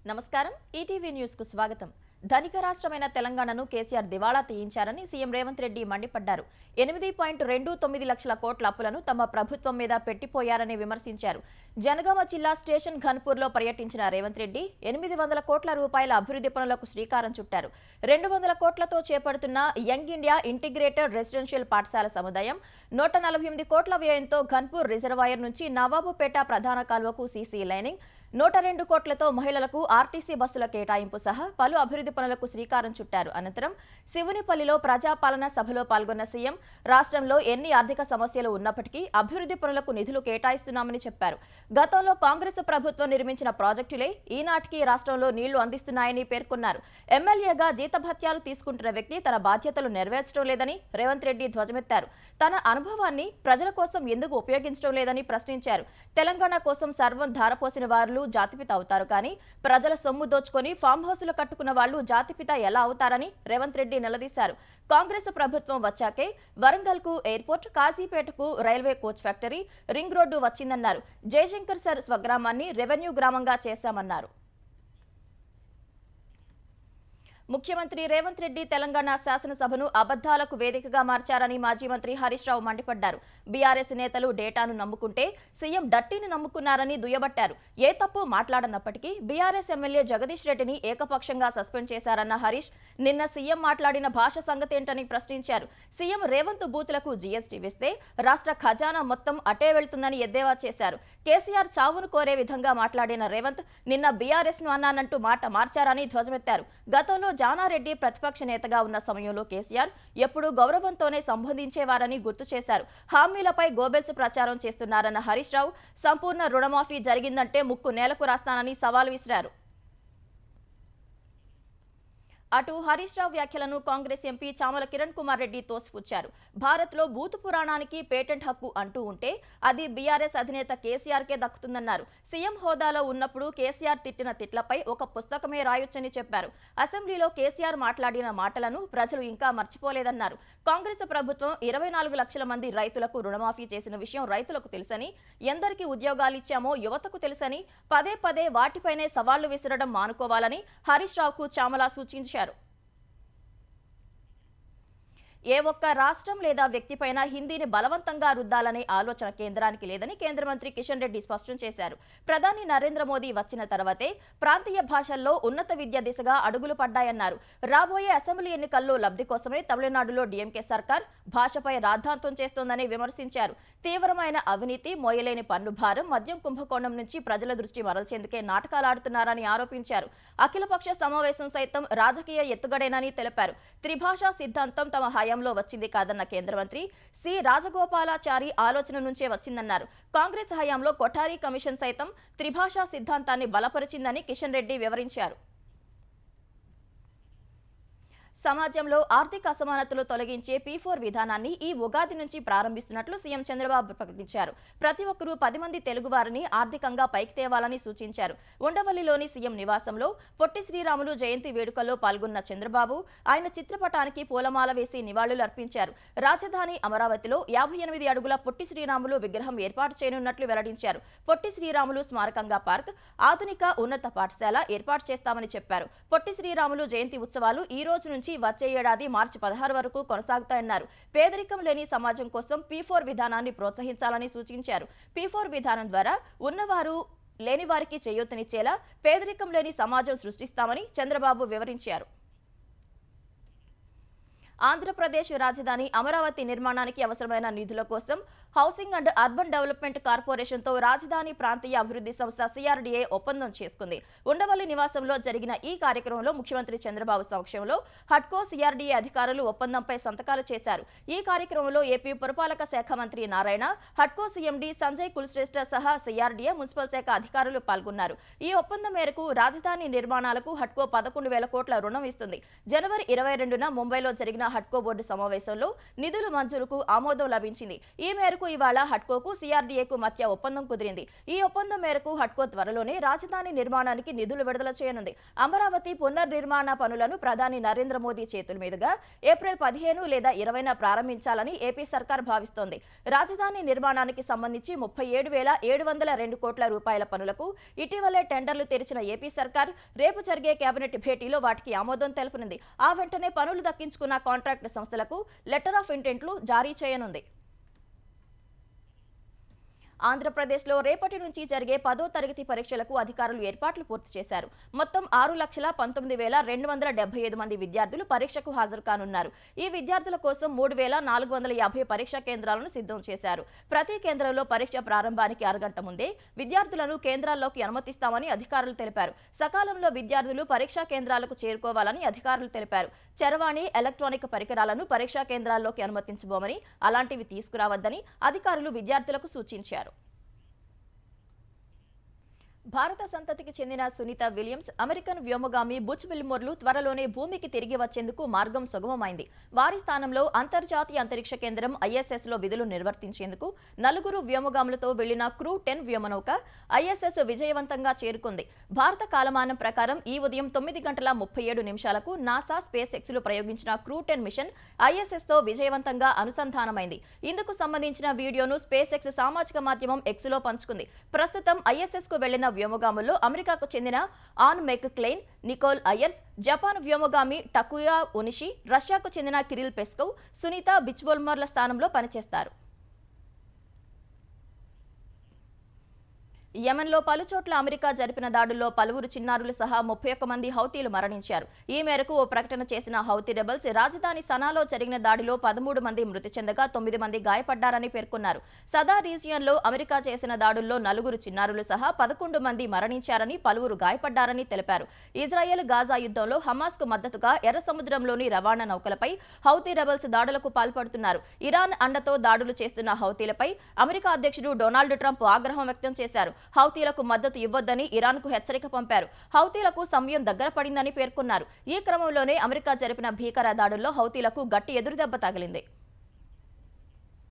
నమస్కారం ETV news కు స్వాగతం. ధనిక రాష్ట్రమైన తెలంగాణను కేసీఆర్ దివాళా తీయించారని సీఎం రేవంత్ రెడ్డి మండిపడ్డారు. 8.29 లక్షల కోట్ల అప్పులను తమ ప్రభుత్వం మీద పెట్టిపోయారని విమర్శించారు. జనగామ జిల్లా స్టేషన్ ఘన్పూర్లో పర్యటించిన రేవంత్ రెడ్డి 800 కోట్ల రూపాయల అభివృద్ధి పనులకు శ్రీకారం చుట్టారు. 200 కోట్లతో చేపడుతున్న యంగ్ ఇండియా ఇంటిగ్రేటెడ్ రెసిడెన్షియల్ పాఠశాల సముదాయం, 148 కోట్ల వ్యయంతో ఘన్పూర్ రిజర్వాయర్ నుంచి నవాబుపేట ప్రధాన కాల్వకు సీసీ లైనింగ్, 102 కోట్లతో మహిళలకు ఆర్టీసీ బస్సుల కేటాయింపు సహా పలు అభివృద్ధి పనులకు శ్రీకారం చుట్టారు. అనంతరం శివునిపల్లిలో ప్రజాపాలన సభలో పాల్గొన్న సీఎం రాష్ట్రంలో ఎన్ని ఆర్థిక సమస్యలు ఉన్నప్పటికీ అభివృద్ధి పనులకు నిధులు కేటాయిస్తున్నామని చెప్పారు. గతంలో కాంగ్రెస్ ప్రభుత్వం నిర్మించిన ప్రాజెక్టులే ఈనాటికి రాష్ట్రంలో నీళ్లు అందిస్తున్నాయని పేర్కొన్నారు. ఎమ్మెల్యేగా జీతభత్యాలు తీసుకుంటున్న వ్యక్తి తన బాధ్యతలు నెరవేర్చడం లేదని రేవంత్ రెడ్డి ధ్వజమెత్తారు. తన అనుభవాన్ని ప్రజల కోసం ఎందుకు ఉపయోగించడం లేదని ప్రశ్నించారు. తెలంగాణ కోసం సర్వం ధారపోసిన వారు జాతిపిత అవుతారు, కానీ ప్రజల సొమ్ము దోచుకొని ఫామ్ హౌస్లు కట్టుకున్న వాళ్లు జాతిపిత ఎలా అవుతారని రేవంత్ రెడ్డి నిలదీశారు. కాంగ్రెస్ ప్రభుత్వం వచ్చాకే వరంగల్ కు ఎయిర్పోర్ట్, కాశీపేటకు railway coach factory, ring road వచ్చిందన్నారు. జయశంకర్ సార్ స్వగ్రామాన్ని రెవెన్యూ గ్రామంగా చేశామన్నారు. ముఖ్యమంత్రి రేవంత్ రెడ్డి తెలంగాణ శాసనసభను అబద్దాలకు వేదికగా మార్చారని మాజీ మంత్రి హరీష్ రావు మండిపడ్డారు. బీఆర్ఎస్ నేతలు డేటాను నమ్ముకుంటే సీఎం డట్టీని నమ్ముకున్నారని దుయ్యబట్టారు. ఏ తప్పు మాట్లాడనప్పటికీ బీఆర్ఎస్ ఎమ్మెల్యే జగదీష్ రెడ్డిని ఏకపక్షంగా సస్పెండ్ చేశారన్న హరీష్ నిన్న సీఎం మాట్లాడిన భాష సంగతేంటని ప్రశ్నించారు. సీఎం రేవంత్ బూతులకు జీఎస్టీ వేస్తే రాష్ట్ర ఖజానా మొత్తం అటే వెళ్తుందని ఎద్దేవా చేశారు. కేసీఆర్ చావును కోరే విధంగా మాట్లాడిన రేవంత్ నిన్న బీఆర్ఎస్ ను అన్నానంటూ మాట మార్చారని ధ్వజమెత్తారు. గతంలో జానారెడ్డి ప్రతిపక్ష నేతగా ఉన్న సమయంలో కేసీఆర్ ఎప్పుడూ గౌరవంతోనే సంబోధించేవారని గుర్తు చేశారు. హామీలపై గోబెల్స్ ప్రచారం చేస్తున్నారన్న హరీష్ రావు సంపూర్ణ రుణమాఫీ జరిగిందంటే ముక్కు నేలకు రాస్తానని సవాల్ విసిరారు. అటు హరీష్ రావు వ్యాఖ్యలను కాంగ్రెస్ ఎంపీ చామల కిరణ్ కుమార్ రెడ్డి తోసిపుచ్చారు. భారత్ లో బూతు పురాణానికి పేటెంట్ హక్కు అంటూ ఉంటే అది బీఆర్ఎస్ అధినేత కేసీఆర్ కే దక్కుతుందన్నారు. సీఎం హోదాలో ఉన్నప్పుడు కేసీఆర్ తిట్టిన తిట్లపై ఒక పుస్తకమే రాయొచ్చని చెప్పారు. అసెంబ్లీలో కేసీఆర్ మాట్లాడిన మాటలను ప్రజలు ఇంకా మర్చిపోలేదన్నారు. కాంగ్రెస్ ప్రభుత్వం 24 లక్షల మంది రైతులకు రుణమాఫీ చేసిన విషయం రైతులకు తెలుసని, ఎందరికి ఉద్యోగాలిచ్చామో యువతకు తెలుసని పదే పదే వాటిపైనే సవాళ్లు విసరడం మానుకోవాలని హరీష్ రావుకు చామల సూచించారు. ఏ ఒక్క రాష్ట్రం లేదా వ్యక్తిపైన హిందీని బలవంతంగా రుద్దాలనే ఆలోచన కేంద్రానికి లేదని కేంద్ర మంత్రి కిషన్ రెడ్డి స్పష్టం చేశారు. ప్రధాని నరేంద్ర మోదీ వచ్చిన తర్వాతే ప్రాంతీయ భాషల్లో ఉన్నత విద్య దిశగా అడుగులు పడ్డాయన్నారు. రాబోయే అసెంబ్లీ ఎన్నికల్లో లబ్ధి కోసమే తమిళనాడులో డీఎంకే సర్కార్ భాషపై రాద్ధాంతం చేస్తోందని విమర్శించారు. తీవ్రమైన అవినీతి, మోయలేని పన్ను భారం, మద్యం కుంభకోణం నుంచి ప్రజల దృష్టి మరల్చేందుకే నాటకాలాడుతున్నారని ఆరోపించారు. అఖిలపక్ష సమావేశం సైతం రాజకీయ ఎత్తుగడేనని తెలిపారు. త్రిభాషా సిద్ధాంతం తమ హయాంలో వచ్చింది కాదన్న కేంద్ర మంత్రి సి రాజగోపాలాచారి ఆలోచన నుంచే వచ్చిందన్నారు. కాంగ్రెస్ హయాంలో కొఠారీ కమిషన్ సైతం త్రిభాషా సిద్ధాంతాన్ని బలపరిచిందని కిషన్ రెడ్డి వివరించారు. సమాజంలో ఆర్థిక అసమానతలు తొలగించే P4 విధానాన్ని ఈ ఉగాది నుంచి ప్రారంభిస్తున్నట్లు సీఎం చంద్రబాబు ప్రకటించారు. ప్రతి ఒక్కరూ 10 మంది తెలుగు వారిని ఆర్థికంగా పైకి తేవాలని సూచించారు. ఉండవల్లిలోని సీఎం నివాసంలో పొట్టి శ్రీరాములు జయంతి వేడుకల్లో పాల్గొన్న చంద్రబాబు ఆయన చిత్రపటానికి పూలమాల వేసి నివాళులు అర్పించారు. రాజధాని అమరావతిలో 58 అడుగుల పొట్టి శ్రీరాములు విగ్రహం ఏర్పాటు చేయనున్నట్లు వెల్లడించారు. పొట్టి శ్రీరాములు స్మారకంగా పార్క్, ఆధునిక ఉన్నత పాఠశాల ఏర్పాటు చేస్తామని చెప్పారు. పొట్టి శ్రీరాములు జయంతి ఉత్సవాలు ఈ రోజు నుంచి వచ్చే ఏడాది మార్చి 16 వరకు కొనసాగుతాయన్నారు. పేదరికం లేని సమాజం కోసం P4 విధానాన్ని ప్రోత్సహించాలని సూచించారు. P4 విధానం ద్వారా ఉన్నవారు లేని వారికి చేయూతనిచ్చేలా పేదరికం లేని సమాజం సృష్టిస్తామని చంద్రబాబు వివరించారు. ఆంధ్రప్రదేశ్ రాజధాని అమరావతి నిర్మాణానికి అవసరమైన నిధుల కోసం హౌసింగ్ అండ్ అర్బన్ డెవలప్మెంట్ కార్పొరేషన్తో రాజధాని ప్రాంతీయ అభివృద్ధి సంస్థ CRDA ఒప్పందం చేసుకుంది. ఉండవల్లి నివాసంలో జరిగిన ఈ కార్యక్రమంలో ముఖ్యమంత్రి చంద్రబాబు సమక్షంలో హడ్కో CRDA అధికారులు ఒప్పందంపై సంతకాలు చేశారు. ఈ కార్యక్రమంలో ఏపీ పురపాలక శాఖ మంత్రి నారాయణ, హడ్కో CMD సంజయ్ కుల్శ్రేష్ఠ సహా CRDA మున్సిపల్ శాఖ అధికారులు పాల్గొన్నారు. ఈ ఒప్పందం మేరకు రాజధాని నిర్మాణాలకు హడ్కో 11,000 కోట్ల రుణం ఇస్తుంది. జనవరి 22న ముంబైలో జరిగిన హడ్కో బోర్డు సమావేశంలో నిధుల మంజూరుకు ఆమోదం లభించింది. ఈ మేరకు ఇవాళ హడ్కోకు సిఆర్డీఏకు మధ్య ఒప్పందం కుదిరింది. ఈ ఒప్పందం మేరకు హడ్కో త్వరలోనే రాజధాని నిర్మాణానికి నిధులు విడుదల చేయనుంది. అమరావతి పునర్నిర్మాణ పనులను ప్రధాని నరేంద్ర మోదీ చేతుల మీదుగా ఏప్రిల్ 15 లేదా 20న ప్రారంభించాలని ఏపీ సర్కార్ భావిస్తోంది. రాజధాని నిర్మాణానికి సంబంధించి 37,702 కోట్ల రూపాయల పనులకు ఇటీవలే టెండర్లు తెరిచిన ఏపీ సర్కార్ రేపు జరిగే కేబినెట్ భేటీలో వాటికి ఆమోదం తెలుపనుంది. ఆ వెంటనే పనులు దక్కించుకున్న కాంట్రాక్ట్ సంస్థలకు లెటర్ ఆఫ్ ఇంటెంట్లు జారీ చేయనుంది. ఆంధ్రప్రదేశ్లో రేపటి నుంచి జరిగే 10వ తరగతి పరీక్షలకు అధికారులు ఏర్పాట్లు పూర్తి చేశారు. మొత్తం 6,19,275 మంది విద్యార్థులు పరీక్షకు హాజరు కానున్నారు. ఈ విద్యార్థుల కోసం 3,450 పరీక్షా కేంద్రాలను సిద్ధం చేశారు. ప్రతి కేంద్రంలో పరీక్ష ప్రారంభానికి అరగంట ముందే విద్యార్థులను కేంద్రాల్లోకి అనుమతిస్తామని అధికారులు తెలిపారు. సకాలంలో విద్యార్థులు పరీక్షా కేంద్రాలకు చేరుకోవాలని అధికారులు తెలిపారు. చరవాణి, ఎలక్ట్రానిక్ పరికరాలను పరీక్షా కేంద్రాల్లోకి అనుమతించబోమని, అలాంటివి తీసుకురావద్దని అధికారులు విద్యార్థులకు సూచించారు. భారత సంతతికి చెందిన సునీత విలియమ్స్, అమెరికన్ వ్యోమగామి బుచ్ విల్మోర్లు త్వరలోనే భూమికి తిరిగి వచ్చేందుకు మార్గం సుగమమైంది. వారి స్థానంలో అంతర్జాతీయ అంతరిక్ష కేంద్రం ISSలో విధులు నిర్వర్తించేందుకు 4 వ్యోమగాములతో వెళ్లిన క్రూ 10 వ్యోమనౌక ISS విజయవంతంగా చేరుకుంది. భారత కాలమానం ప్రకారం ఈ ఉదయం 9:37 నాసా స్పేస్ ఎక్స్లు ప్రయోగించిన క్రూ 10 మిషన్ ISSతో విజయవంతంగా అనుసంధానమైంది. ఇందుకు సంబంధించిన వీడియోను స్పేస్ ఎక్స్ సామాజిక మాధ్యమం ఎక్స్లో పంచుకుంది. ప్రస్తుతం ISSకు వెళ్లిన వ్యోమగాముల్లో అమెరికాకు చెందిన Anne McClain, Nicole Ayers, Japan వ్యోమగామి టకుయా ఒనిషి, రష్యాకు చెందిన కిరిల్ పెస్కోవ్, సునీత బిచ్బోల్మర్ల స్థానంలో పనిచేస్తారు. యెమెన్లో పలుచోట్ల అమెరికా జరిపిన దాడుల్లో పలువురు చిన్నారులు సహా 31 మంది హౌతీలు మరణించారు. ఈ మేరకు ఓ ప్రకటన చేసిన హౌతీ రెబల్స్ రాజధాని సనాలో జరిగిన దాడిలో 13 మంది మృతి చెందగా 9 మంది గాయపడ్డారని పేర్కొన్నారు. సదా రీజియన్లో అమెరికా చేసిన దాడుల్లో 4 చిన్నారులు సహా 11 మంది మరణించారని, పలువురు గాయపడ్డారని తెలిపారు. ఇజ్రాయెల్ గాజా యుద్ధంలో హమాస్కు మద్దతుగా ఎర్ర సముద్రంలోని రవాణా నౌకలపై హౌతీ రెబల్స్ దాడులకు పాల్పడుతున్నారు. ఇరాన్ అండతో దాడులు చేస్తున్న హౌతీలపై అమెరికా అధ్యక్షుడు డొనాల్డ్ ట్రంప్ ఆగ్రహం వ్యక్తం చేశారు. హౌతీలకు మద్దతు ఇవ్వొద్దని ఇరాన్కు హెచ్చరిక పంపారు. హౌతీలకు సమయం దగ్గర పడిందని పేర్కొన్నారు. ఈ క్రమంలోనే అమెరికా జరిపిన భీకర దాడుల్లో హౌతీలకు గట్టి ఎదురుదెబ్బ తగిలింది.